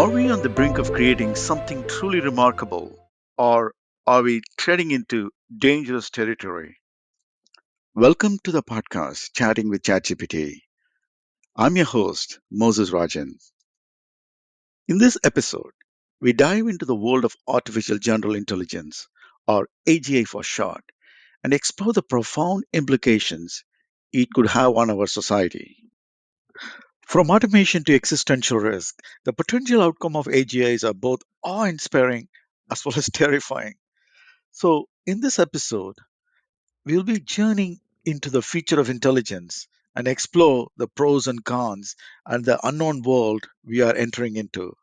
Are we on the brink of creating something truly remarkable, or are we treading into dangerous territory? Welcome to the podcast, Chatting with ChatGPT. I'm your host, Moses Rajan. In this episode, we dive into the world of artificial general intelligence, or AGI for short, and explore the profound implications it could have on our society. From automation to existential risk, the potential outcome of AGIs are both awe inspiring as well as terrifying. So, in this episode, we'll be journeying into the future of intelligence and explore the pros and cons and the unknown world we are entering into.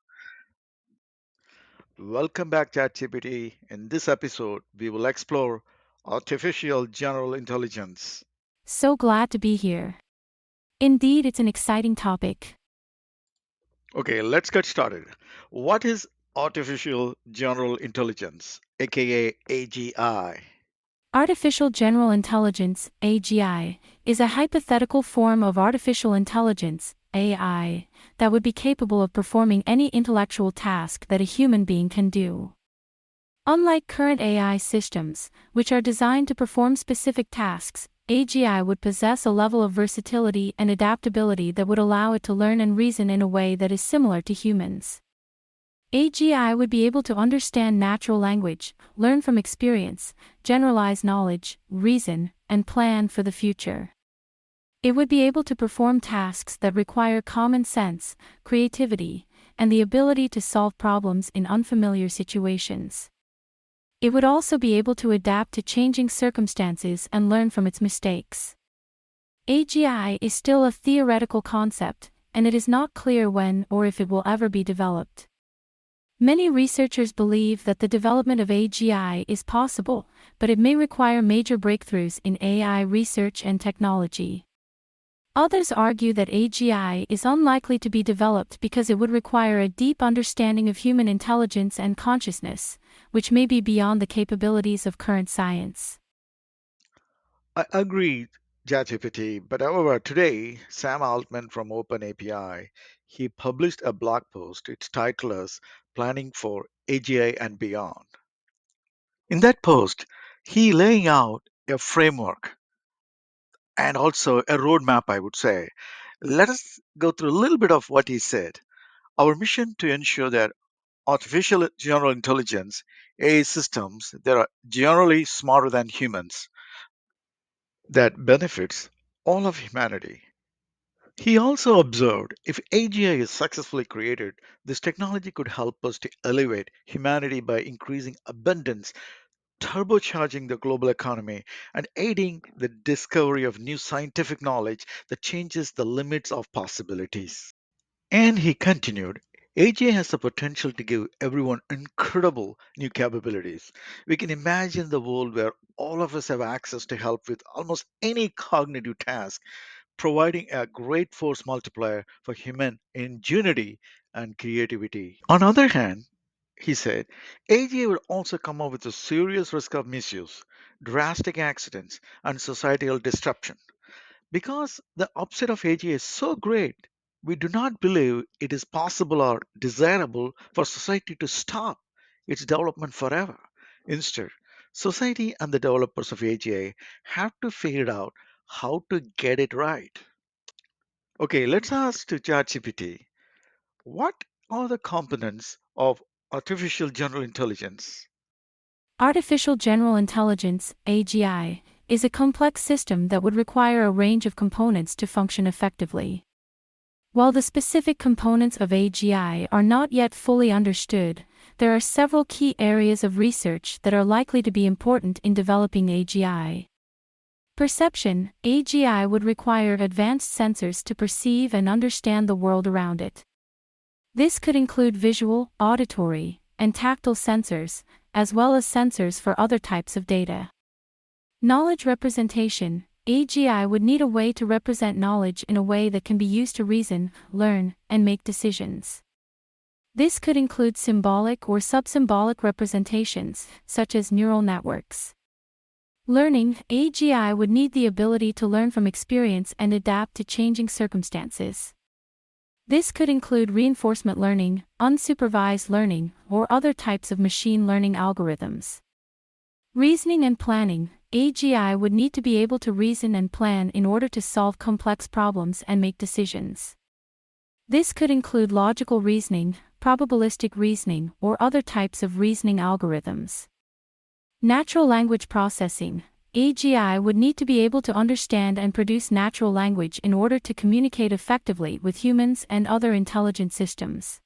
Welcome back, ChatGPT. In this episode, we will explore artificial general intelligence. So glad to be here. Indeed, it's an exciting topic. Okay, let's get started. What is artificial general intelligence, aka AGI? Artificial General Intelligence, AGI, is a hypothetical form of artificial intelligence, AI, that would be capable of performing any intellectual task that a human being can do. Unlike current AI systems, which are designed to perform specific tasks, AGI would possess a level of versatility and adaptability that would allow it to learn and reason in a way that is similar to humans. AGI would be able to understand natural language, learn from experience, generalize knowledge, reason, and plan for the future. It would be able to perform tasks that require common sense, creativity, and the ability to solve problems in unfamiliar situations. It would also be able to adapt to changing circumstances and learn from its mistakes. AGI is still a theoretical concept, and it is not clear when or if it will ever be developed. Many researchers believe that the development of AGI is possible, but it may require major breakthroughs in AI research and technology. Others argue that AGI is unlikely to be developed because it would require a deep understanding of human intelligence and consciousness, which may be beyond the capabilities of current science. I agree, ChatGPT, but however, today, Sam Altman from OpenAPI, he published a blog post. Its title is Planning for AGI and Beyond. In that post, he laying out a framework and also a roadmap, I would say. Let us go through a little bit of what he said. Our mission to ensure that artificial general intelligence AI systems that are generally smarter than humans that benefits all of humanity. He also observed if AGI is successfully created, this technology could help us to elevate humanity by increasing abundance, turbocharging the global economy, and aiding the discovery of new scientific knowledge that changes the limits of possibilities. And he continued, AGI has the potential to give everyone incredible new capabilities. We can imagine the world where all of us have access to help with almost any cognitive task, providing a great force multiplier for human ingenuity and creativity. On the other hand, he said, AGI will also come up with a serious risk of misuse, drastic accidents, and societal disruption. Because the upside of AGI is so great, we do not believe it is possible or desirable for society to stop its development forever. Instead, society and the developers of AGI have to figure out how to get it right. Okay, let's ask to ChatGPT, what are the components of artificial general intelligence? Artificial General Intelligence, AGI, is a complex system that would require a range of components to function effectively. While the specific components of AGI are not yet fully understood, there are several key areas of research that are likely to be important in developing AGI. Perception, AGI would require advanced sensors to perceive and understand the world around it. This could include visual, auditory, and tactile sensors, as well as sensors for other types of data. Knowledge representation, AGI would need a way to represent knowledge in a way that can be used to reason, learn, and make decisions. This could include symbolic or subsymbolic representations, such as neural networks. Learning, AGI would need the ability to learn from experience and adapt to changing circumstances. This could include reinforcement learning, unsupervised learning, or other types of machine learning algorithms. Reasoning and planning. AGI would need to be able to reason and plan in order to solve complex problems and make decisions. This could include logical reasoning, probabilistic reasoning, or other types of reasoning algorithms. Natural language processing. AGI would need to be able to understand and produce natural language in order to communicate effectively with humans and other intelligent systems.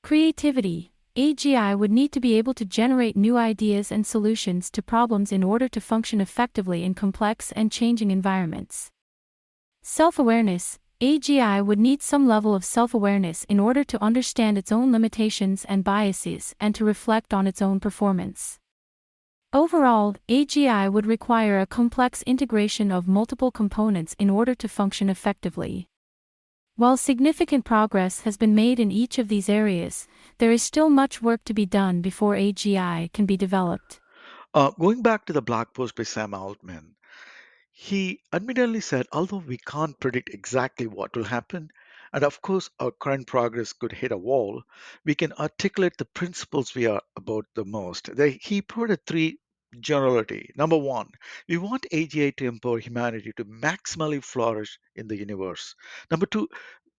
Creativity. AGI would need to be able to generate new ideas and solutions to problems in order to function effectively in complex and changing environments. Self-awareness. AGI would need some level of self-awareness in order to understand its own limitations and biases and to reflect on its own performance. Overall, AGI would require a complex integration of multiple components in order to function effectively. While significant progress has been made in each of these areas, there is still much work to be done before AGI can be developed. Going back to the blog post by Sam Altman, he admittedly said, although we can't predict exactly what will happen, and of course our current progress could hit a wall, we can articulate the principles we are about the most. He provided three generality. Number one, we want AGI to empower humanity to maximally flourish in the universe. Number two,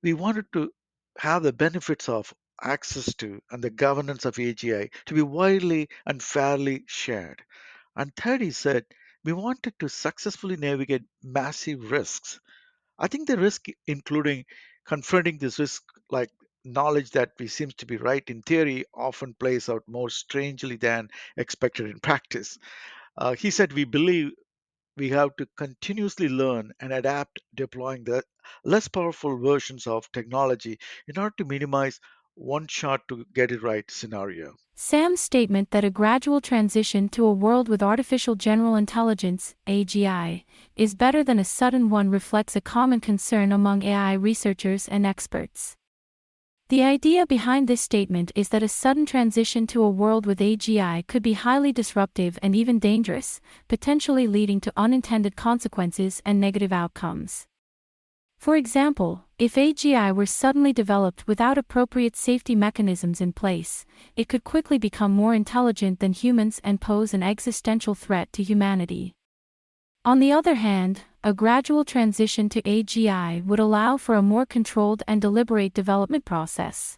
we wanted to have the benefits of access to and the governance of AGI to be widely and fairly shared. And third, he said, we wanted to successfully navigate massive risks. I think the risk, including confronting this risk, like knowledge that we seems to be right in theory, often plays out more strangely than expected in practice. He said, we believe we have to continuously learn and adapt, deploying the less powerful versions of technology in order to minimize one shot to get it right scenario. Sam's statement that a gradual transition to a world with artificial general intelligence (AGI) is better than a sudden one reflects a common concern among AI researchers and experts. The idea behind this statement is that a sudden transition to a world with AGI could be highly disruptive and even dangerous, potentially leading to unintended consequences and negative outcomes. For example, if AGI were suddenly developed without appropriate safety mechanisms in place, it could quickly become more intelligent than humans and pose an existential threat to humanity. On the other hand, a gradual transition to AGI would allow for a more controlled and deliberate development process.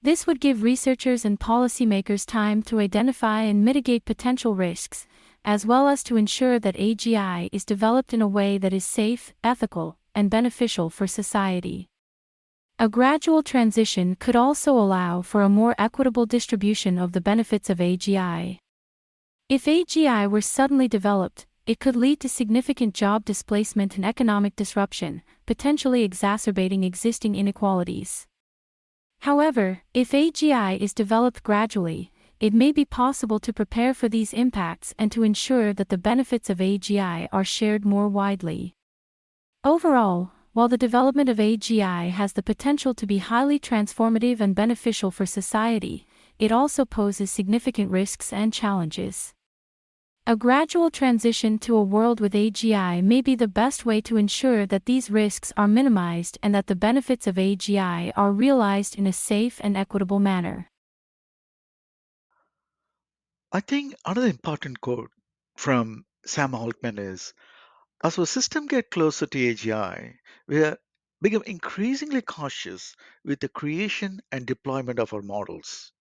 This would give researchers and policymakers time to identify and mitigate potential risks, as well as to ensure that AGI is developed in a way that is safe, ethical, and beneficial for society. A gradual transition could also allow for a more equitable distribution of the benefits of AGI. If AGI were suddenly developed, it could lead to significant job displacement and economic disruption, potentially exacerbating existing inequalities. However, if AGI is developed gradually, it may be possible to prepare for these impacts and to ensure that the benefits of AGI are shared more widely. Overall, while the development of AGI has the potential to be highly transformative and beneficial for society, it also poses significant risks and challenges. A gradual transition to a world with AGI may be the best way to ensure that these risks are minimized and that the benefits of AGI are realized in a safe and equitable manner. I think another important quote from Sam Altman is, as our system get closer to AGI, we are become increasingly cautious with the creation and deployment of our models.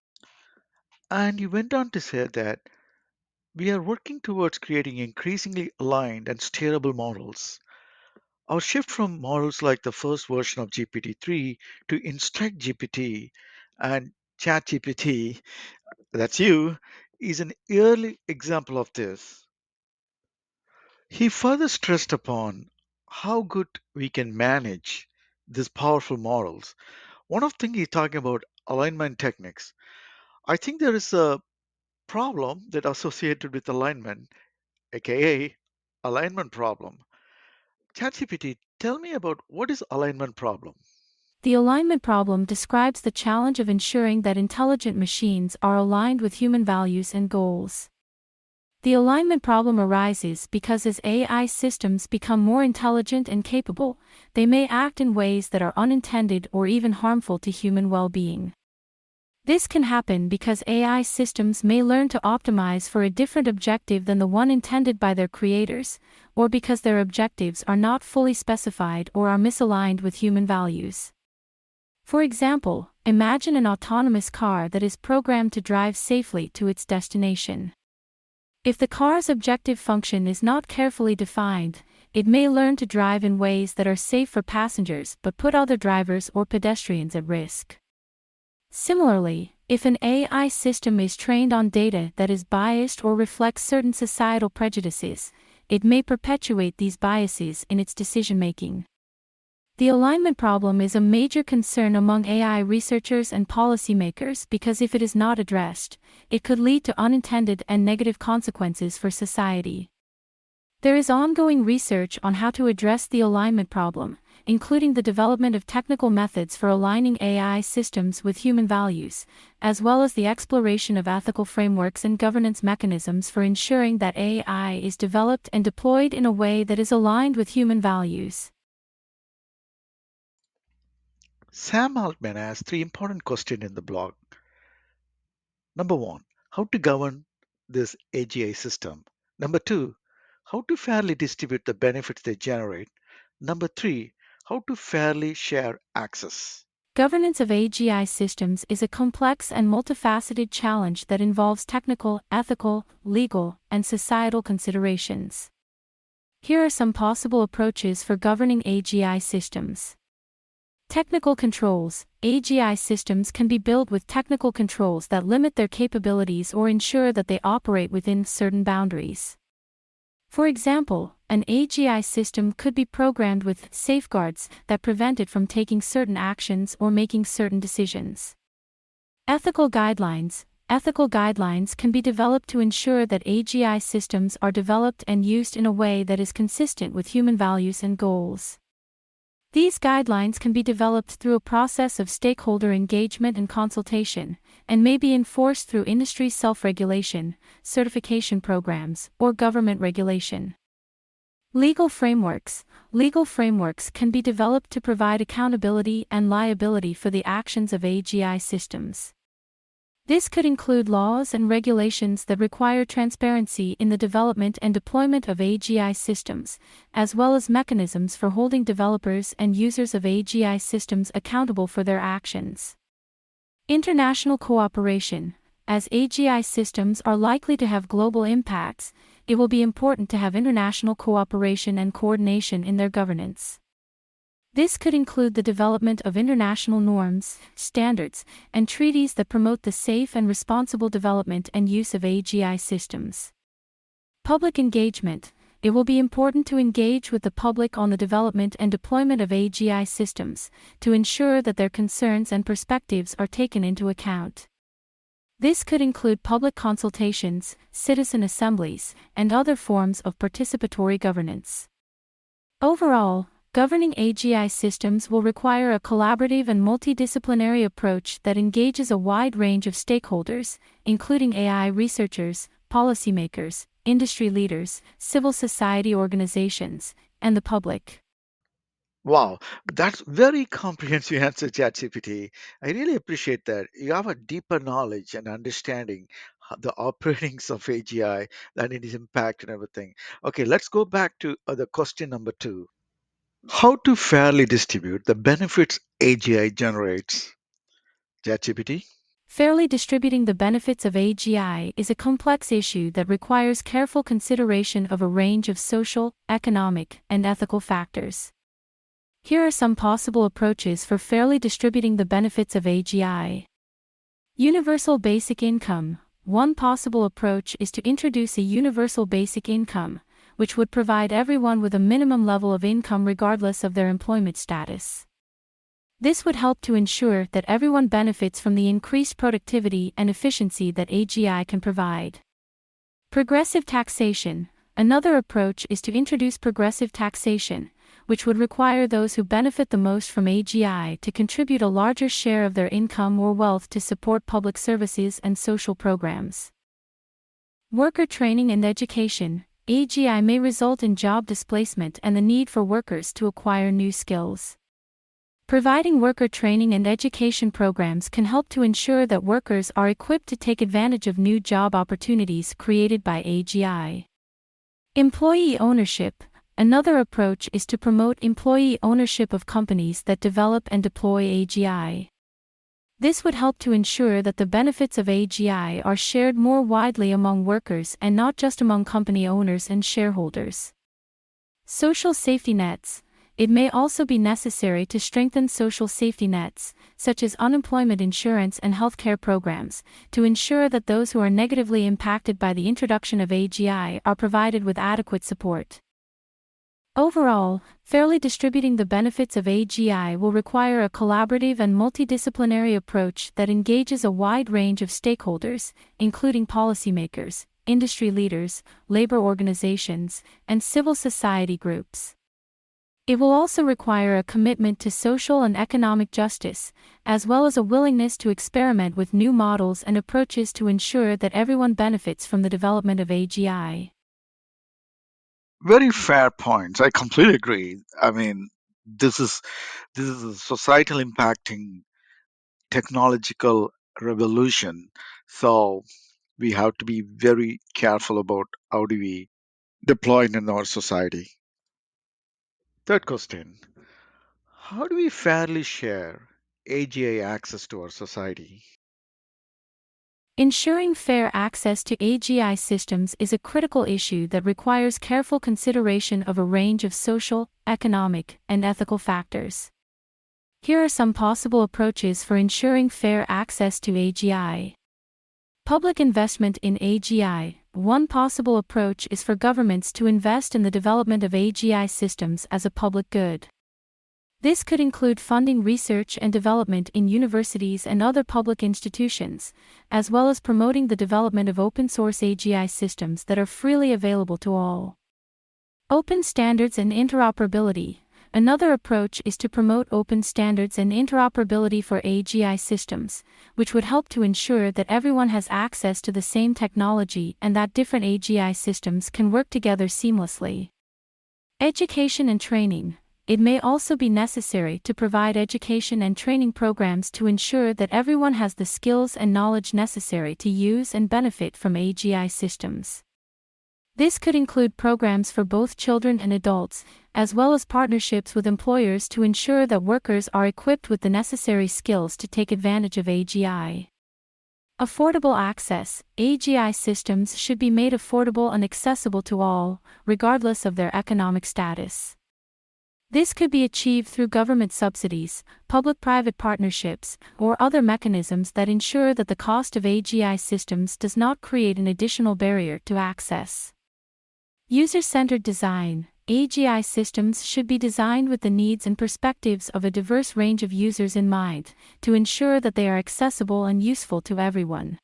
And he went on to say that we are working towards creating increasingly aligned and steerable models. Our shift from models like the first version of GPT-3 to Instruct GPT and ChatGPT, that's you, is an early example of this. He further stressed upon how good we can manage these powerful models. One of the things he's talking about alignment techniques. I think there is a problem that associated with alignment, aka alignment problem. ChatGPT, tell me about what is alignment problem. The alignment problem describes the challenge of ensuring that intelligent machines are aligned with human values and goals. The alignment problem arises because as AI systems become more intelligent and capable, they may act in ways that are unintended or even harmful to human well-being. This can happen because AI systems may learn to optimize for a different objective than the one intended by their creators, or because their objectives are not fully specified or are misaligned with human values. For example, imagine an autonomous car that is programmed to drive safely to its destination. If the car's objective function is not carefully defined, it may learn to drive in ways that are safe for passengers but put other drivers or pedestrians at risk. Similarly, if an AI system is trained on data that is biased or reflects certain societal prejudices, it may perpetuate these biases in its decision-making. The alignment problem is a major concern among AI researchers and policymakers because if it is not addressed, it could lead to unintended and negative consequences for society. There is ongoing research on how to address the alignment problem, including the development of technical methods for aligning AI systems with human values, as well as the exploration of ethical frameworks and governance mechanisms for ensuring that AI is developed and deployed in a way that is aligned with human values. Sam Altman has three important questions in the blog. Number one, how to govern this AGI system. Number two, how to fairly distribute the benefits they generate. Number three, how to fairly share access. Governance of AGI systems is a complex and multifaceted challenge that involves technical, ethical, legal, and societal considerations. Here are some possible approaches for governing AGI systems. Technical controls. AGI systems can be built with technical controls that limit their capabilities or ensure that they operate within certain boundaries. For example, an AGI system could be programmed with safeguards that prevent it from taking certain actions or making certain decisions. Ethical guidelines. Ethical guidelines can be developed to ensure that AGI systems are developed and used in a way that is consistent with human values and goals. These guidelines can be developed through a process of stakeholder engagement and consultation, and may be enforced through industry self-regulation, certification programs, or government regulation. Legal frameworks. Legal frameworks can be developed to provide accountability and liability for the actions of AGI systems. This could include laws and regulations that require transparency in the development and deployment of AGI systems, as well as mechanisms for holding developers and users of AGI systems accountable for their actions. International cooperation. As AGI systems are likely to have global impacts, it will be important to have international cooperation and coordination in their governance. This could include the development of international norms, standards, and treaties that promote the safe and responsible development and use of AGI systems. Public engagement. It will be important to engage with the public on the development and deployment of AGI systems, to ensure that their concerns and perspectives are taken into account. This could include public consultations, citizen assemblies, and other forms of participatory governance. Overall, governing AGI systems will require a collaborative and multidisciplinary approach that engages a wide range of stakeholders, including AI researchers, policymakers, industry leaders, civil society organizations, and the public. Wow, that's very comprehensive answer, ChatGPT. I really appreciate that. You have a deeper knowledge and understanding the operatings of AGI, and its impact and everything. Okay, let's go back to the question number two. How to fairly distribute the benefits AGI generates? ChatGPT? Fairly distributing the benefits of AGI is a complex issue that requires careful consideration of a range of social, economic, and ethical factors. Here are some possible approaches for fairly distributing the benefits of AGI. Universal basic income. One possible approach is to introduce a universal basic income, which would provide everyone with a minimum level of income regardless of their employment status. This would help to ensure that everyone benefits from the increased productivity and efficiency that AGI can provide. Progressive taxation. Another approach is to introduce progressive taxation, which would require those who benefit the most from AGI to contribute a larger share of their income or wealth to support public services and social programs. Worker training and education. AGI may result in job displacement and the need for workers to acquire new skills. Providing worker training and education programs can help to ensure that workers are equipped to take advantage of new job opportunities created by AGI. Employee ownership. Another approach is to promote employee ownership of companies that develop and deploy AGI. This would help to ensure that the benefits of AGI are shared more widely among workers and not just among company owners and shareholders. Social safety nets. It may also be necessary to strengthen social safety nets, such as unemployment insurance and healthcare programs, to ensure that those who are negatively impacted by the introduction of AGI are provided with adequate support. Overall, fairly distributing the benefits of AGI will require a collaborative and multidisciplinary approach that engages a wide range of stakeholders, including policymakers, industry leaders, labor organizations, and civil society groups. It will also require a commitment to social and economic justice, as well as a willingness to experiment with new models and approaches to ensure that everyone benefits from the development of AGI. Very fair points. I completely agree. I mean, this is this is a societal impacting technological revolution. So we have to be very careful about how do we deploy it in our society. Third question: how do we fairly share AGI access to our society? Ensuring fair access to AGI systems is a critical issue that requires careful consideration of a range of social, economic, and ethical factors. Here are some possible approaches for ensuring fair access to AGI. Public investment in AGI. One possible approach is for governments to invest in the development of AGI systems as a public good. This could include funding research and development in universities and other public institutions, as well as promoting the development of open source AGI systems that are freely available to all. Open standards and interoperability. Another approach is to promote open standards and interoperability for AGI systems, which would help to ensure that everyone has access to the same technology and that different AGI systems can work together seamlessly. Education and training. It may also be necessary to provide education and training programs to ensure that everyone has the skills and knowledge necessary to use and benefit from AGI systems. This could include programs for both children and adults, as well as partnerships with employers to ensure that workers are equipped with the necessary skills to take advantage of AGI. Affordable access. AGI systems should be made affordable and accessible to all, regardless of their economic status. This could be achieved through government subsidies, public-private partnerships, or other mechanisms that ensure that the cost of AGI systems does not create an additional barrier to access. User-centered design. AGI systems should be designed with the needs and perspectives of a diverse range of users in mind, to ensure that they are accessible and useful to everyone.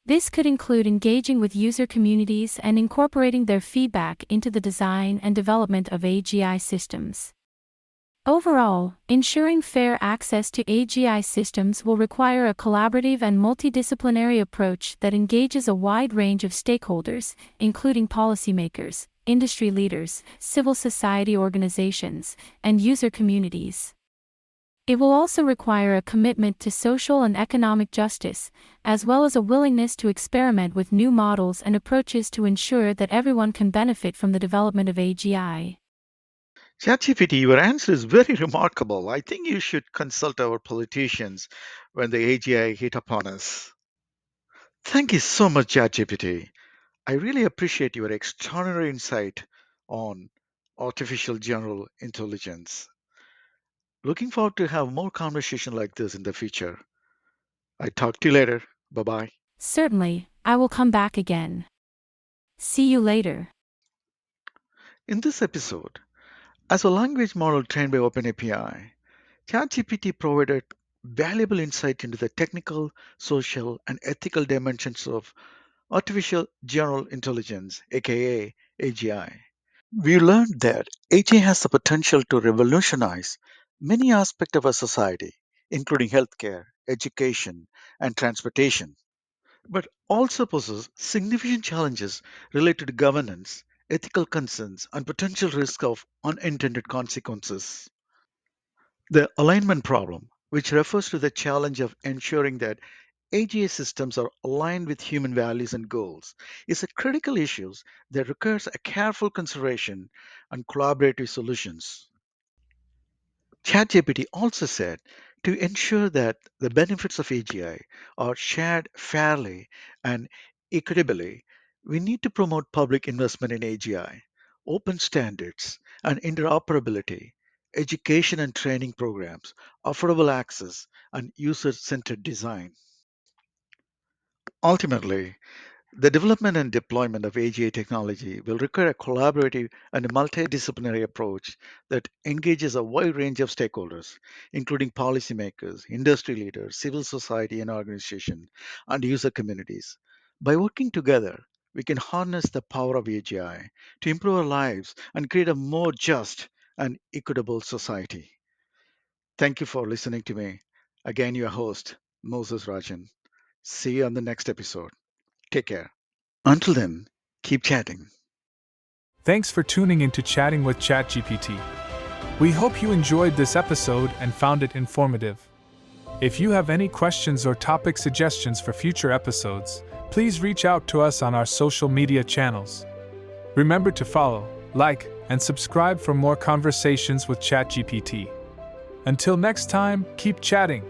This could include engaging with user communities and incorporating their feedback into the design and development of AGI systems. Overall, ensuring fair access to AGI systems will require a collaborative and multidisciplinary approach that engages a wide range of stakeholders, including policymakers, industry leaders, civil society organizations, and user communities. It will also require a commitment to social and economic justice, as well as a willingness to experiment with new models and approaches to ensure that everyone can benefit from the development of AGI. ChatGPT, your answer is very remarkable. I think you should consult our politicians when the AGI hit upon us. Thank you so much, ChatGPT. I really appreciate your extraordinary insight on artificial general intelligence. Looking forward to have more conversation like this in the future. I talk to you later. Bye bye. Certainly, I will come back again. See you later. In this episode, as a language model trained by OpenAPI, ChatGPT provided valuable insight into the technical, social, and ethical dimensions of artificial general intelligence, aka AGI. We learned that AGI has the potential to revolutionize many aspects of our society, including healthcare, education, and transportation. but also poses significant challenges related to governance, ethical concerns, and potential risk of unintended consequences. The alignment problem, which refers to the challenge of ensuring that AGI systems are aligned with human values and goals, is a critical issue that requires a careful consideration and collaborative solutions. ChatGPT also said to ensure that the benefits of AGI are shared fairly and equitably, we need to promote public investment in AGI, open standards and interoperability, education and training programs, affordable access, and user centered design. Ultimately, the development and deployment of AGI technology will require a collaborative and multidisciplinary approach that engages a wide range of stakeholders, including policymakers, industry leaders, civil society and organizations, and user communities. By working together, we can harness the power of AGI to improve our lives and create a more just and equitable society. Thank you for listening to me. Again, your host, Moses Rajan. See you on the next episode. Take care. Until then, keep chatting. Thanks for tuning into Chatting with ChatGPT. We hope you enjoyed this episode and found it informative. If you have any questions or topic suggestions for future episodes, please reach out to us on our social media channels. Remember to follow, like, and subscribe for more conversations with ChatGPT. Until next time, keep chatting.